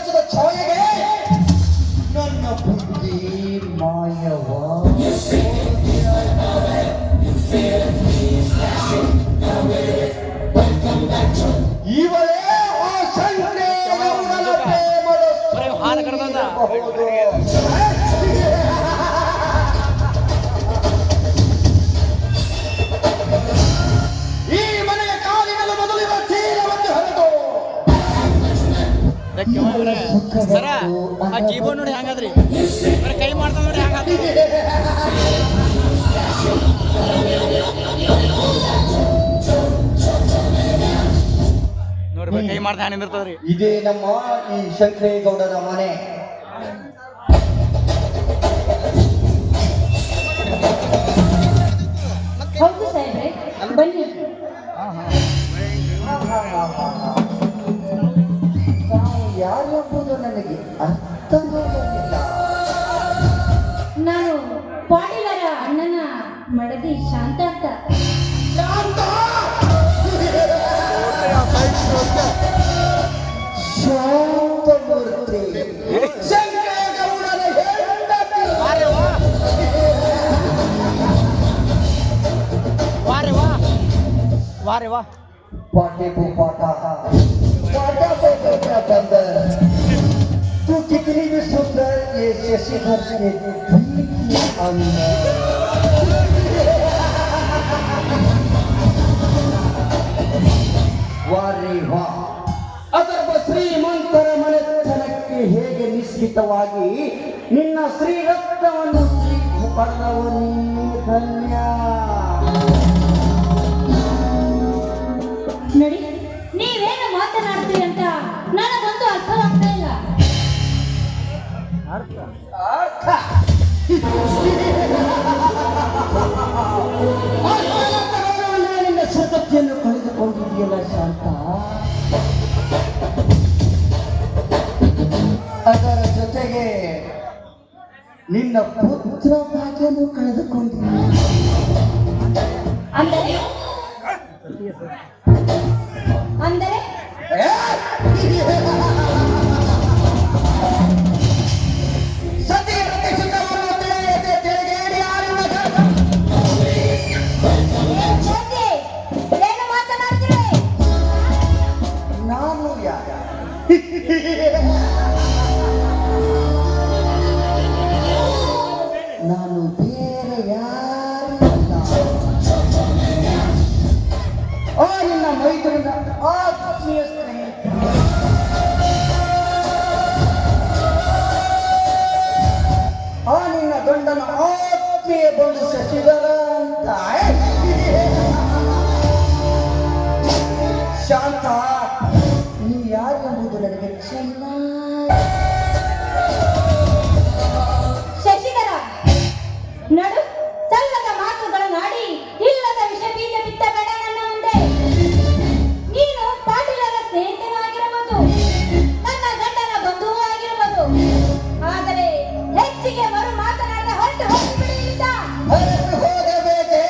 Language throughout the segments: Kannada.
ವರ್ಷದ ಛಾಯೆಗೆ ನನ್ನ ಬುದ್ಧಿ ಮಾಯವ. ಇವಳೇ ಆ ಶಂಕರೆ ಗೌಡನ ಪ್ರೇಮದ ಸುಂದರಿಯಿರಬಹುದು. ಈ ಮನೆಯ ಕಾಲಿನಲ್ಲಿ ಮೊದಲಿರುವ ಚೀಲವನ್ನು ಹೊರತು ಸರ ಆ ಕೀಬೋರ್ಡ್ ನೋಡಿ ಹಂಗಾದ್ರಿ ಕೈ ಮಾಡ್ತಾ ನೋಡಿ ಹಂಗಾದ್ರಿ ನೋಡ್ರಿ ಕೈ ಮಾಡ್ತಾ ಹ್ಯಾಂಗ ನಿಂದಿರ್ತದ್ರಿ. ಇದೇ ನಮ್ಮ ಈ ಶಂಕರೇಗೌಡರ ಮನೆ. ಹೌದು ಸಾಹೇಬ್ರೆ, ಬನ್ನಿ. ಯಾರೆಂಬುದು ನನಗೆ ಅರ್ಥವಾಗಲಿಲ್ಲ. ನಾನು ಪಾಟೀಲರ ಅಣ್ಣನ ಮಡದಿ ಶಾಂತ ಅಂತ. ಶಾಂತಮೂರ್ತಿ ಶಂಕರೇಗೌಡರ ಹೆಂಡತಿ. ವಾರೆ ವಾ पाटे को पाटा पाटा पे कपड़ा बंदर. तू कितनी भी सुंदर ये शशिधर के दिल के अंदर. वारे वाह. ಅದರ ಶ್ರೀಮಂತರ ಮನೆತನಕ್ಕೆ ಹೇಗೆ ನಿಶ್ಚಿತವಾಗಿ ನಿನ್ನ ಶ್ರೀರತ್ನವನ್ನು ಪಡೆದವನೇ ಧನ್ಯ. ನೋಡಿ, ನೀವೇನು ಮಾತನಾಡ್ತೀರಿ ಅಂತ ನನಗಂತೂ ಅರ್ಥವಾಗ್ತಾ ಇಲ್ಲ. ಅರ್ಥ ನಿನ್ನ ಸತತೆಯನ್ನು ಕಳೆದುಕೊಂಡಿದೆಯಲ್ಲ ಶಾಂತ. ಅದರ ಜೊತೆಗೆ ನಿನ್ನ ಪುತ್ರ ಭಾಗ್ಯನು ಕಳೆದುಕೊಂಡಿದ್ದೀಯ. ಅಂದರೆ ಅಂದರೆ ಏನು ಮಾತನಾಡ್ತೀರಿ? ನಾನು ಯಾರ? ನಾನು ಬೇರೆ ಯಾರಲ್ಲ. ನಿನ್ನ ಮೈತ್ರಿನ ಆತ್ಮೀಯ ಸ್ನೇಹಿತ. ನಿನ್ನ ಗಂಡನ ಆತ್ಮೀಯ ಬಂಧು ಶಶಿಧರ ಅಂತ. ಶಾಂತ, ನೀ ಯಾರೆಂಬುದು ನನಗೆ ಚೆನ್ನಾಗಿ. ಶಶಿಧರ, ನಡು ಸಲ್ಲದ ಮಾತುಗಳನ್ನಾಡಿ ಇಲ್ಲದ ವಿಷ ಬೀಜ ಬಿತ್ತಬೇಡ ನನ್ನ ಮುಂದೆ. ನೀನು ಪಾಟೀಲರ ಸ್ನೇಹಿತನೂ ಆಗಿರಬಹುದು, ನನ್ನ ಗಂಡನ ಬಂಧುವೂ ಆಗಿರಬಹುದು. ಆದರೆ ಹೆಚ್ಚಿಗೆ ಮರು ಮಾತನಾಡದೆ ಹೊರಟು ಹೋಗಿಬಿಡಿ ಇಲ್ಲಿಂದ. ಹೋಗಬೇಕೆ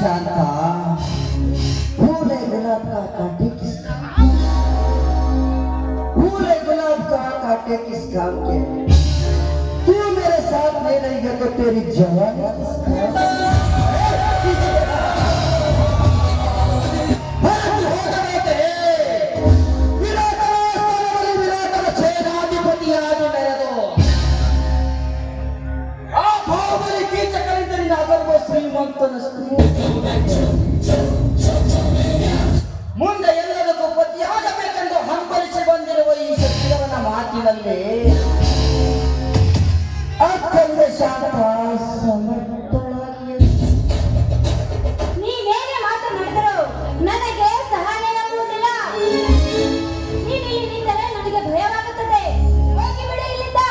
शांता? पूरे गुलाब का काटे किस काम के? पूरे गुलाब का काटे किस काम के? तू मेरे साथ नहीं रहेगा तो तेरी जवानी किस काम की? ಶ್ರೀಮಂತನ ಮುಂದೆ ಎಲ್ಲದಕ್ಕೂ ಪತಿಯಾಗಬೇಕೆಂದು ಹಂಬಲಿಸಿ ಬಂದಿರುವ ಈ ಶಕ್ತಿಯವನ ಮಾತಿನಲ್ಲಿ ಅತ್ಯಂತ ಶಾಂತ ಸಮರ್ಥಳಾಗಿ. ನೀವೇನೇ ಮಾತನಾಡಿದರೂ ನನಗೆ ಸಹನೆ ಆಗುವುದಿಲ್ಲ. ನೀನು ಇಲ್ಲಿ ನಿಂತರೆ ನನಗೆ ಭಯವಾಗುತ್ತದೆ. ಹೋಗಿಬಿಡಿ ಇಲ್ಲಿಂದ.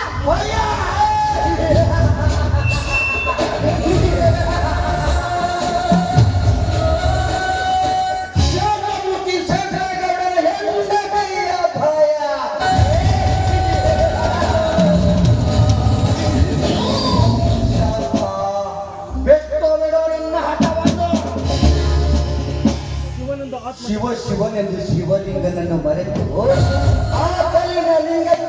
ಶಿವ ಶಿವನೆಂದು ಬಂತು